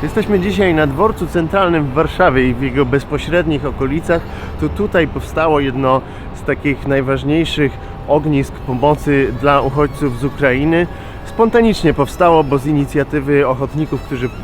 Jesteśmy dzisiaj na dworcu centralnym w Warszawie i w jego bezpośrednich okolicach. To tutaj powstało jedno z takich najważniejszych ognisk pomocy dla uchodźców z Ukrainy. Spontanicznie powstało, bo z inicjatywy ochotników,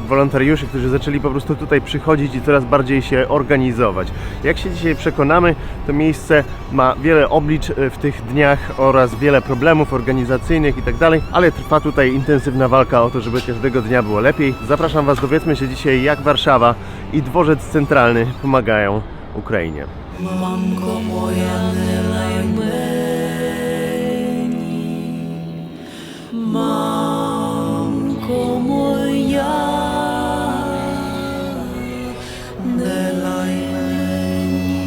wolontariuszy, którzy zaczęli po prostu tutaj przychodzić i coraz bardziej się organizować. Jak się dzisiaj przekonamy, to miejsce ma wiele oblicz w tych dniach oraz wiele problemów organizacyjnych i tak dalej, ale trwa tutaj intensywna walka o to, żeby każdego dnia było lepiej. Zapraszam Was, dowiedzmy się dzisiaj, jak Warszawa i dworzec centralny pomagają Ukrainie. Mamko moja, nie lej meni. Mamko moja, nie lej meni.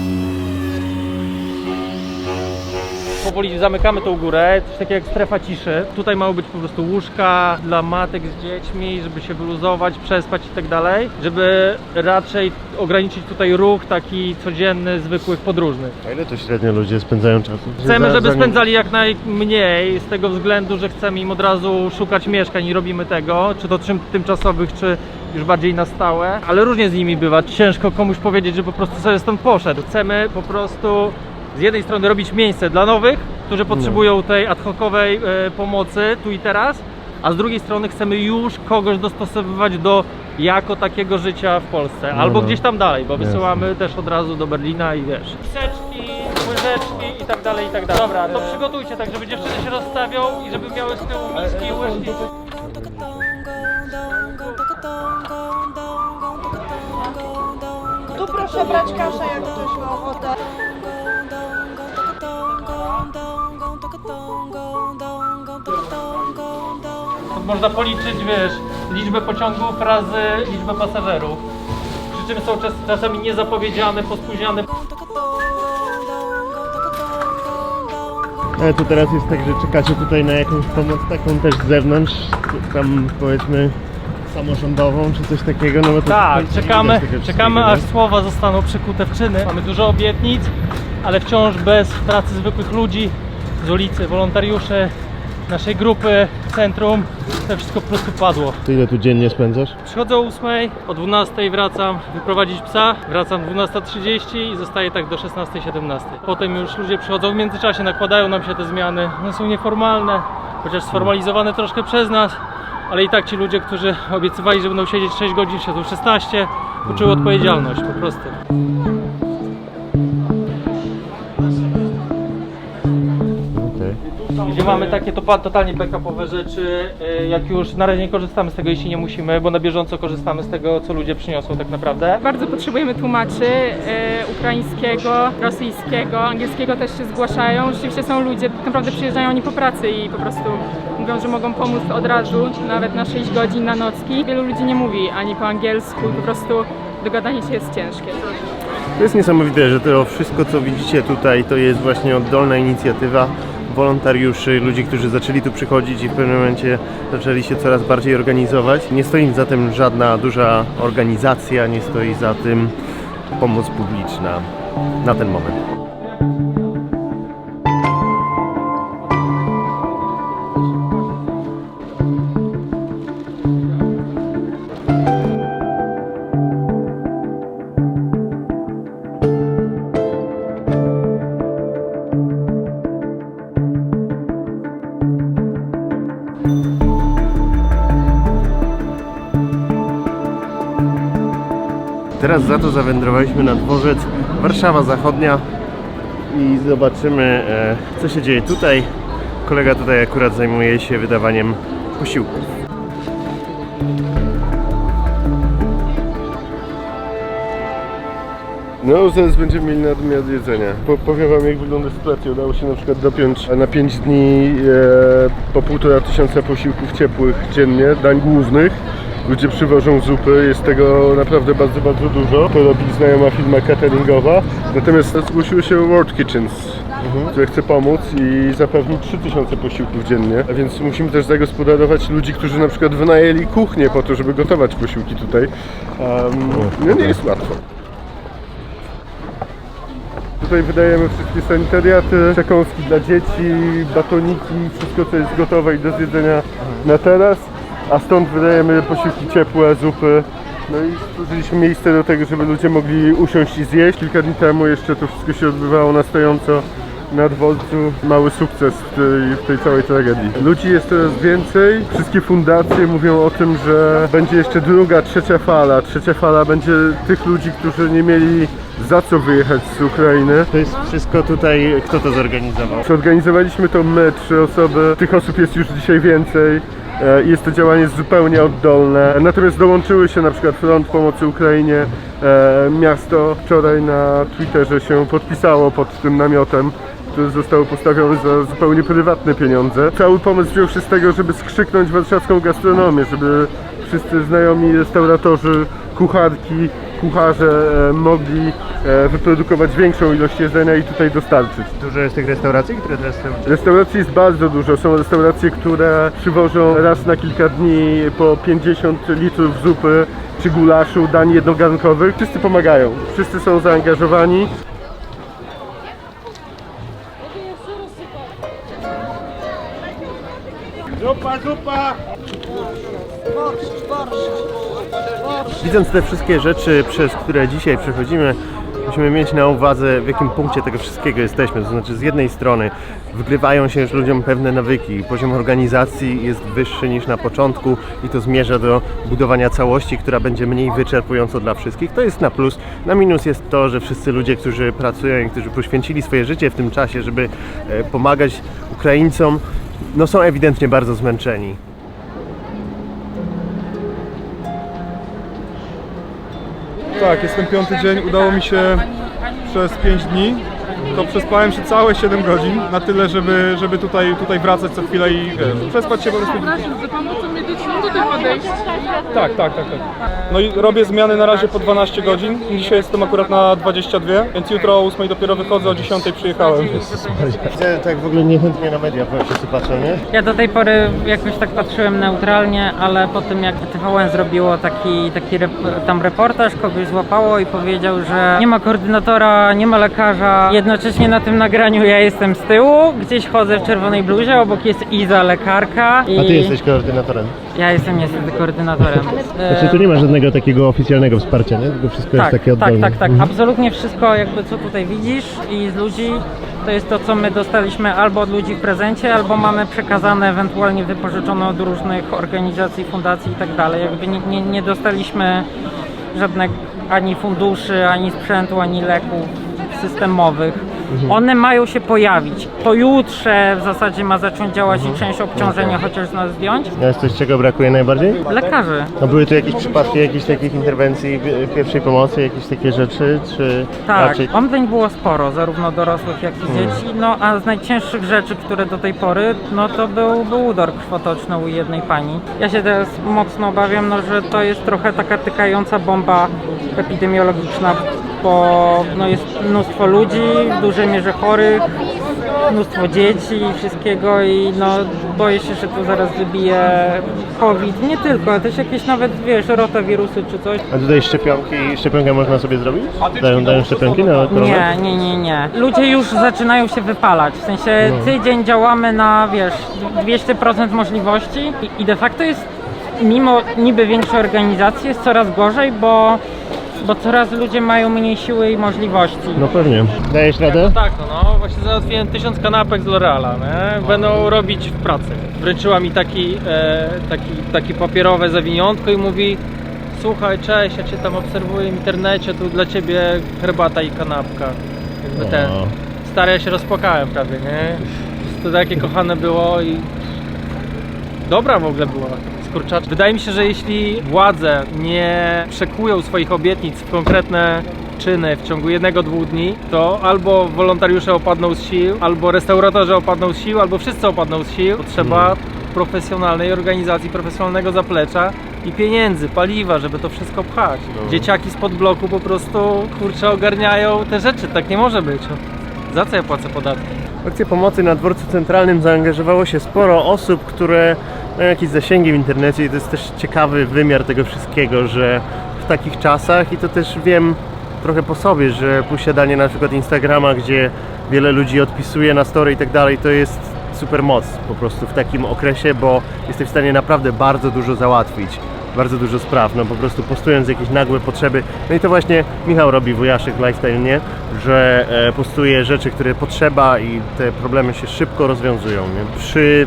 Powoli zamykamy tą górę, coś takiego jak strefa ciszy. Tutaj mają być po prostu łóżka dla matek z dziećmi, żeby się wyluzować, przespać i tak dalej, żeby raczej ograniczyć tutaj ruch taki codzienny, zwykłych podróżnych. A ile to średnio ludzie spędzają czasu? Chcemy, żeby spędzali jak najmniej, z tego względu, że chcemy im od razu szukać mieszkań i robimy tego, czy to tymczasowych, czy już bardziej na stałe, ale różnie z nimi bywa. Ciężko komuś powiedzieć, że po prostu sobie stąd poszedł. Chcemy po prostu z jednej strony robić miejsce dla nowych, którzy potrzebują tej ad hocowej pomocy tu i teraz, a z drugiej strony chcemy już kogoś dostosowywać do jako takiego życia w Polsce, albo gdzieś tam dalej, bo wysyłamy też od razu do Berlina i wiesz, miseczki, łyżeczki i tak dalej, i tak dalej. Dobra, to przygotujcie tak, żeby dziewczyny się rozstawią i żeby miały z tyłu miski, łyżki. Tu proszę brać kaszę, jak ktoś ma ochotę. Można policzyć, wiesz, liczbę pociągów razy liczbę pasażerów. Przy czym są czasami niezapowiedziane, pospóźniane. Ale to teraz jest tak, że czekacie tutaj na jakąś pomoc taką też z zewnątrz, tam powiedzmy samorządową czy coś takiego, no bo to Tak, nie czekamy widać tego wszystkiego, aż nie? słowa zostaną przykute w czyny. Mamy dużo obietnic, ale wciąż bez pracy zwykłych ludzi z ulicy, wolontariuszy, naszej grupy, centrum, to wszystko po prostu padło. Ty ile tu dziennie spędzasz? Przychodzę o 8, o 12 wracam wyprowadzić psa, wracam 12:30 i zostaję tak do 16:17. Potem już ludzie przychodzą w międzyczasie, nakładają nam się te zmiany. One są nieformalne, chociaż sformalizowane troszkę przez nas, ale i tak ci ludzie, którzy obiecywali, że będą siedzieć 6 godzin, siedzą 16, poczuły odpowiedzialność po prostu. Gdzie mamy takie totalnie backupowe rzeczy, jak już na razie nie korzystamy z tego, jeśli nie musimy, bo na bieżąco korzystamy z tego, co ludzie przyniosą tak naprawdę. Bardzo potrzebujemy tłumaczy ukraińskiego, rosyjskiego, angielskiego też się zgłaszają. Rzeczywiście są ludzie, tak naprawdę przyjeżdżają oni po pracy i po prostu mówią, że mogą pomóc od razu, nawet na 6 godzin na nocki. Wielu ludzi nie mówi ani po angielsku, po prostu dogadanie się jest ciężkie. To jest niesamowite, że to wszystko, co widzicie tutaj, to jest właśnie oddolna inicjatywa wolontariuszy, ludzi, którzy zaczęli tu przychodzić i w pewnym momencie zaczęli się coraz bardziej organizować. Nie stoi za tym żadna duża organizacja, nie stoi za tym pomoc publiczna na ten moment. Teraz za to zawędrowaliśmy na dworzec Warszawa Zachodnia i zobaczymy, co się dzieje tutaj. Kolega tutaj akurat zajmuje się wydawaniem posiłków. No, zaraz będziemy mieli nadmiar jedzenia. Powiem wam, jak wygląda sytuacja. Udało się na przykład dopiąć na 5 dni po 1500 posiłków ciepłych dziennie, dań głównych. Ludzie przywożą zupy, jest tego naprawdę bardzo, bardzo dużo. To robi znajoma firma cateringowa. Natomiast zgłosiło się World Kitchens, które chce pomóc i zapewnić 3000 posiłków dziennie. A więc musimy też zagospodarować ludzi, którzy na przykład wynajęli kuchnię po to, żeby gotować posiłki tutaj. No nie jest łatwo. Tutaj wydajemy wszystkie sanitariaty, przekąski dla dzieci, batoniki, wszystko co jest gotowe i do zjedzenia na teraz. A stąd wydajemy posiłki ciepłe, zupy No i stworzyliśmy miejsce do tego, żeby ludzie mogli usiąść i zjeść. Kilka dni temu jeszcze to wszystko się odbywało na stojąco na dworcu. Mały sukces w tej całej tragedii. Ludzi jest coraz więcej. Wszystkie fundacje mówią o tym, że będzie jeszcze druga, trzecia fala. Trzecia fala będzie tych ludzi, którzy nie mieli za co wyjechać z Ukrainy. To jest wszystko tutaj, kto to zorganizował? Zorganizowaliśmy to my, 3 osoby. Tych osób jest już dzisiaj więcej. Jest to działanie zupełnie oddolne. Natomiast dołączyły się na przykład Front Pomocy Ukrainie. Miasto wczoraj na Twitterze się podpisało pod tym namiotem, który został postawiony za zupełnie prywatne pieniądze. Cały pomysł wziął się z tego, żeby skrzyknąć warszawską gastronomię, żeby wszyscy znajomi restauratorzy, kucharki, kucharze mogli wyprodukować większą ilość jedzenia i tutaj dostarczyć. Dużo jest tych restauracji, które teraz są... Restauracji jest bardzo dużo. Są restauracje, które przywożą raz na kilka dni po 50 litrów zupy czy gulaszu, dań jednogarnkowych. Wszyscy pomagają, wszyscy są zaangażowani. Widząc te wszystkie rzeczy, przez które dzisiaj przechodzimy, musimy mieć na uwadze, w jakim punkcie tego wszystkiego jesteśmy. To znaczy, z jednej strony wgrywają się już ludziom pewne nawyki, poziom organizacji jest wyższy niż na początku i to zmierza do budowania całości, która będzie mniej wyczerpująca dla wszystkich. To jest na plus. Na minus jest to, że wszyscy ludzie, którzy pracują i którzy poświęcili swoje życie w tym czasie, żeby pomagać Ukraińcom, no są ewidentnie bardzo zmęczeni. Tak, jestem 5. dzień, udało mi się przez 5 dni. To przespałem się całe 7 godzin, na tyle, żeby tutaj wracać co chwilę i przespać się po prostu. Za pomocą medyczną tutaj podejść. Tak. No i robię zmiany na razie po 12 godzin. Dzisiaj jestem akurat na 22, więc jutro o 8 dopiero wychodzę, o 10 przyjechałem. Widzę tak w ogóle niechętnie na media wszyscy patrzą, nie? Ja do tej pory jakoś tak patrzyłem neutralnie, ale po tym jak TVN zrobiło taki tam reportaż, kogoś złapało i powiedział, że nie ma koordynatora, nie ma lekarza. Jednocześnie na tym nagraniu ja jestem z tyłu, gdzieś chodzę w czerwonej bluzie, obok jest Iza, lekarka. A ty jesteś koordynatorem. Ja jestem niestety koordynatorem. Znaczy tu nie ma żadnego takiego oficjalnego wsparcia, nie? Tylko wszystko jest takie oddolne. Tak. Absolutnie wszystko jakby co tutaj widzisz i z ludzi, to jest to, co my dostaliśmy albo od ludzi w prezencie, albo mamy przekazane, ewentualnie wypożyczone od różnych organizacji, fundacji i tak dalej. Jakby nie dostaliśmy żadnych ani funduszy, ani sprzętu, ani leków systemowych. One mają się pojawić. Pojutrze w zasadzie ma zacząć działać i część obciążenia chociaż z nas zdjąć. A jest coś, czego brakuje najbardziej? Lekarzy. No były tu jakieś przypadki jakichś takich interwencji pierwszej pomocy, jakieś takie rzeczy, czy Tak, raczej... omdleń było sporo, zarówno dorosłych, jak i dzieci, no a z najcięższych rzeczy, które do tej pory, no to był udar krwotoczny u jednej pani. Ja się teraz mocno obawiam, no, że to jest trochę taka tykająca bomba epidemiologiczna, bo no, jest mnóstwo ludzi, w dużej mierze chorych, mnóstwo dzieci i wszystkiego i no boję się, że tu zaraz wybije COVID, nie tylko, ale też jakieś nawet, wiesz, rotawirusy czy coś. A tutaj szczepionkę można sobie zrobić? Dają szczepionki na koronę? Nie. Ludzie już zaczynają się wypalać, w sensie tydzień działamy na, wiesz, 200% możliwości i de facto jest, mimo niby większej organizacji, jest coraz gorzej, bo coraz ludzie mają mniej siły i możliwości. No pewnie. Dajesz radę? Tak, no właśnie załatwiłem 1000 kanapek z L'Oreala, nie? Będą robić w pracy. Wręczyła mi takie papierowe zawiniątko i mówi: słuchaj, cześć, ja cię tam obserwuję w internecie, tu dla ciebie herbata i kanapka. Jakby stary, ja się rozpłakałem prawie, nie? To takie kochane było i dobra w ogóle była. Skurczacz. Wydaje mi się, że jeśli władze nie przekują swoich obietnic w konkretne czyny w ciągu 1-2 dni, to albo wolontariusze opadną z sił, albo restauratorzy opadną z sił, albo wszyscy opadną z sił. Potrzeba profesjonalnej organizacji, profesjonalnego zaplecza i pieniędzy, paliwa, żeby to wszystko pchać. Dzieciaki spod bloku po prostu, kurczę, ogarniają te rzeczy. Tak nie może być. Za co ja płacę podatki? W akcję pomocy na dworcu centralnym zaangażowało się sporo osób, które mają jakieś zasięgi w internecie i to jest też ciekawy wymiar tego wszystkiego, że w takich czasach, i to też wiem trochę po sobie, że posiadanie na przykład Instagrama, gdzie wiele ludzi odpisuje na story i tak dalej, to jest super moc po prostu w takim okresie, bo jesteś w stanie naprawdę bardzo dużo załatwić. bardzo dużo spraw, no po prostu postując jakieś nagłe potrzeby. No i to właśnie Michał robi, wujaszek Lifestyle, nie? Że postuje rzeczy, które potrzeba i te problemy się szybko rozwiązują, nie? Przy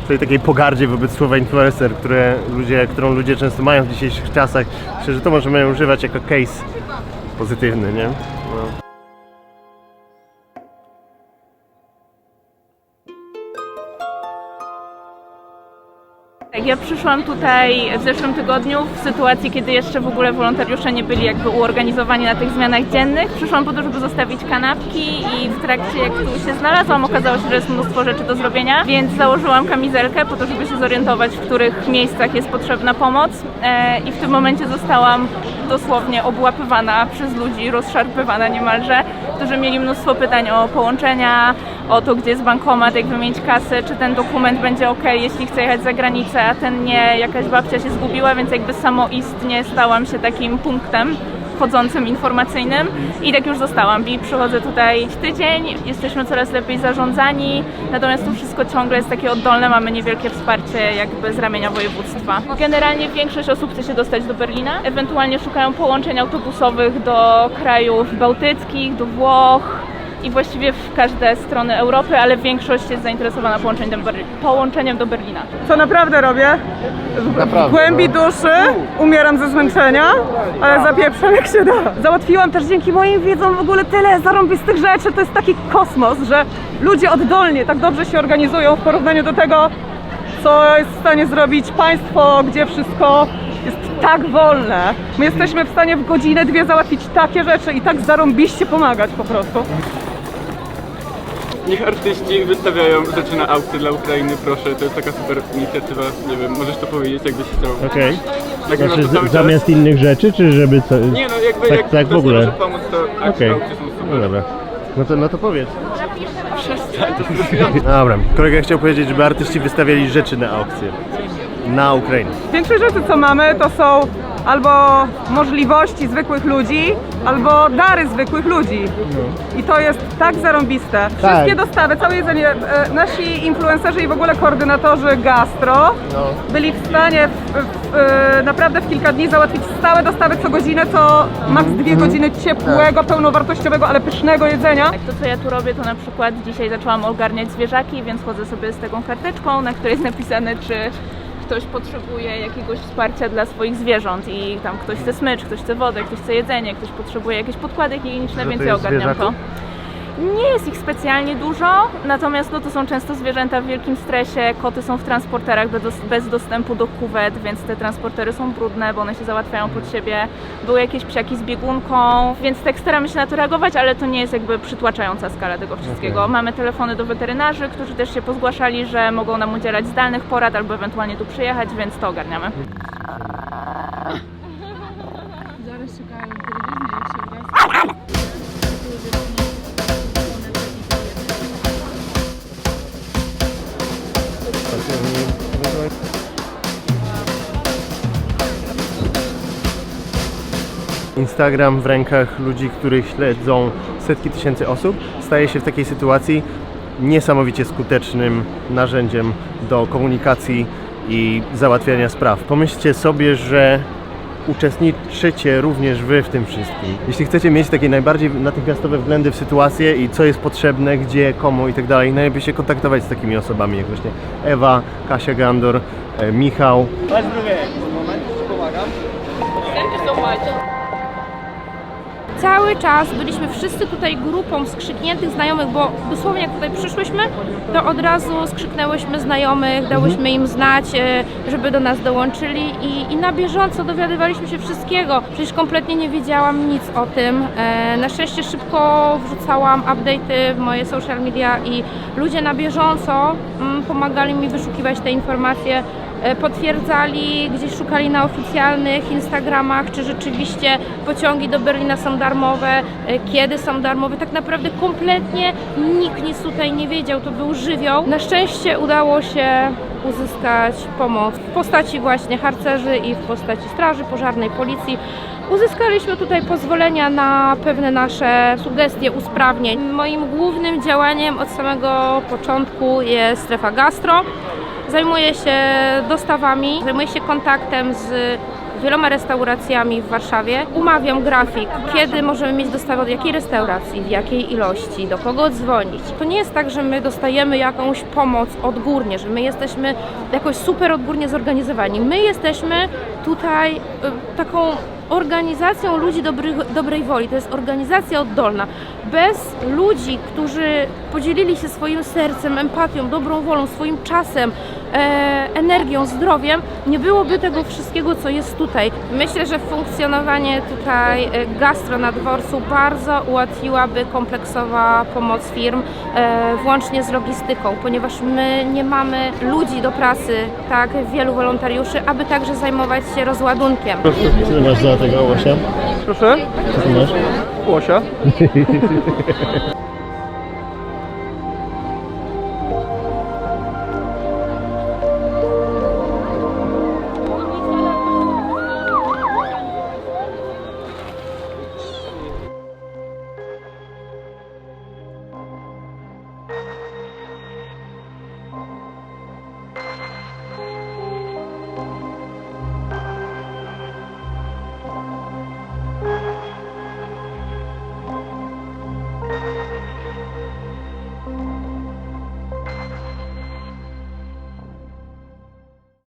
tej takiej pogardzie wobec słowa influencer, którą ludzie często mają w dzisiejszych czasach, myślę, że to możemy używać jako case pozytywny, nie? No. Tak, ja przyszłam tutaj w zeszłym tygodniu w sytuacji, kiedy jeszcze w ogóle wolontariusze nie byli jakby uorganizowani na tych zmianach dziennych. Przyszłam po to, żeby zostawić kanapki i w trakcie jak tu się znalazłam, okazało się, że jest mnóstwo rzeczy do zrobienia, więc założyłam kamizelkę po to, żeby się zorientować, w których miejscach jest potrzebna pomoc i w tym momencie zostałam dosłownie obłapywana przez ludzi, rozszarpywana niemalże, którzy mieli mnóstwo pytań o połączenia, o to, gdzie jest bankomat, jak wymienić kasę, czy ten dokument będzie ok, jeśli chcę jechać za granicę, a ten nie, jakaś babcia się zgubiła, więc jakby samoistnie stałam się takim punktem wchodzącym informacyjnym i tak już zostałam. I przychodzę tutaj tydzień, jesteśmy coraz lepiej zarządzani, natomiast to wszystko ciągle jest takie oddolne, mamy niewielkie wsparcie jakby z ramienia województwa. Generalnie większość osób chce się dostać do Berlina, ewentualnie szukają połączeń autobusowych do krajów bałtyckich, do Włoch i właściwie w każde strony Europy, ale większość jest zainteresowana połączeniem do Berlina. Co naprawdę robię? W głębi duszy umieram ze zmęczenia, ale zapieprzam jak się da. Załatwiłam też dzięki moim wiedzom w ogóle tyle zarąbistych rzeczy, to jest taki kosmos, że ludzie oddolnie tak dobrze się organizują w porównaniu do tego, co jest w stanie zrobić państwo, gdzie wszystko jest tak wolne. My jesteśmy w stanie w godzinę, dwie załatwić takie rzeczy i tak zarąbiście pomagać po prostu. Niech artyści wystawiają rzeczy na aukcję dla Ukrainy, proszę. To jest taka super inicjatywa. Nie wiem, możesz to powiedzieć, jakbyś chciał. Okej. Nagrywam to cały Zamiast czas. innych rzeczy, czy żeby co? Nie no, jakby Tak- jak tak w ktoś ogóle. może pomóc, to Okej. aukcje są super. No dobra. No to powiedz. Dobra. Kolega chciał powiedzieć, żeby artyści wystawiali rzeczy na aukcję. Na Ukrainę. Większość rzeczy, co mamy, to są albo możliwości zwykłych ludzi, albo dary zwykłych ludzi. I to jest tak zarąbiste. Wszystkie dostawy, całe jedzenie, nasi influencerzy i w ogóle koordynatorzy gastro byli w stanie naprawdę w kilka dni załatwić stałe dostawy co godzinę, co maks 2 godziny ciepłego, pełnowartościowego, ale pysznego jedzenia. To, co ja tu robię, to na przykład dzisiaj zaczęłam ogarniać zwierzaki, więc chodzę sobie z taką karteczką, na której jest napisane, czy ktoś potrzebuje jakiegoś wsparcia dla swoich zwierząt i tam ktoś chce smycz, ktoś chce wodę, ktoś chce jedzenie, ktoś potrzebuje jakieś podkłady higieniczne, więc ja ogarniam to. Nie jest ich specjalnie dużo, natomiast no, to są często zwierzęta w wielkim stresie, koty są w transporterach bez dostępu do kuwet, więc te transportery są brudne, bo one się załatwiają pod siebie. Były jakieś psiaki z biegunką, więc tak staramy się na to reagować, ale to nie jest jakby przytłaczająca skala tego wszystkiego. Mamy telefony do weterynarzy, którzy też się pozgłaszali, że mogą nam udzielać zdalnych porad albo ewentualnie tu przyjechać, więc to ogarniamy. Instagram w rękach ludzi, których śledzą setki tysięcy osób, staje się w takiej sytuacji niesamowicie skutecznym narzędziem do komunikacji i załatwiania spraw. Pomyślcie sobie, że uczestniczycie również Wy w tym wszystkim. Jeśli chcecie mieć takie najbardziej natychmiastowe wglądy w sytuację i co jest potrzebne, gdzie, komu i tak dalej, najlepiej się kontaktować z takimi osobami jak właśnie Ewa, Kasia Gandor, Michał. Cały czas byliśmy wszyscy tutaj grupą skrzykniętych znajomych, bo dosłownie jak tutaj przyszłyśmy, to od razu skrzyknęłyśmy znajomych, dałyśmy im znać, żeby do nas dołączyli i na bieżąco dowiadywaliśmy się wszystkiego. Przecież kompletnie nie wiedziałam nic o tym. Na szczęście szybko wrzucałam update'y w moje social media i ludzie na bieżąco pomagali mi wyszukiwać te informacje. Potwierdzali, gdzieś szukali na oficjalnych Instagramach, czy rzeczywiście pociągi do Berlina są darmowe, kiedy są darmowe. Tak naprawdę kompletnie nikt nic tutaj nie wiedział, to był żywioł. Na szczęście udało się uzyskać pomoc w postaci właśnie harcerzy i w postaci straży pożarnej, policji. Uzyskaliśmy tutaj pozwolenia na pewne nasze sugestie usprawnień. Moim głównym działaniem od samego początku jest strefa gastro. Zajmuję się dostawami, zajmuję się kontaktem z wieloma restauracjami w Warszawie. Umawiam grafik, kiedy możemy mieć dostawę od jakiej restauracji, w jakiej ilości, do kogo dzwonić. To nie jest tak, że my dostajemy jakąś pomoc odgórnie, że my jesteśmy jakoś super odgórnie zorganizowani. My jesteśmy tutaj taką organizacją ludzi dobrej woli. To jest organizacja oddolna. Bez ludzi, którzy podzielili się swoim sercem, empatią, dobrą wolą, swoim czasem, energią, zdrowiem, nie byłoby tego wszystkiego, co jest tutaj. Myślę, że funkcjonowanie tutaj gastro na dworcu bardzo ułatwiłaby kompleksowa pomoc firm, włącznie z logistyką, ponieważ my nie mamy ludzi do pracy, tak, wielu wolontariuszy, aby także zajmować się rozładunkiem. Co ty masz za tego łosia? Proszę? Co ty masz? Łosia.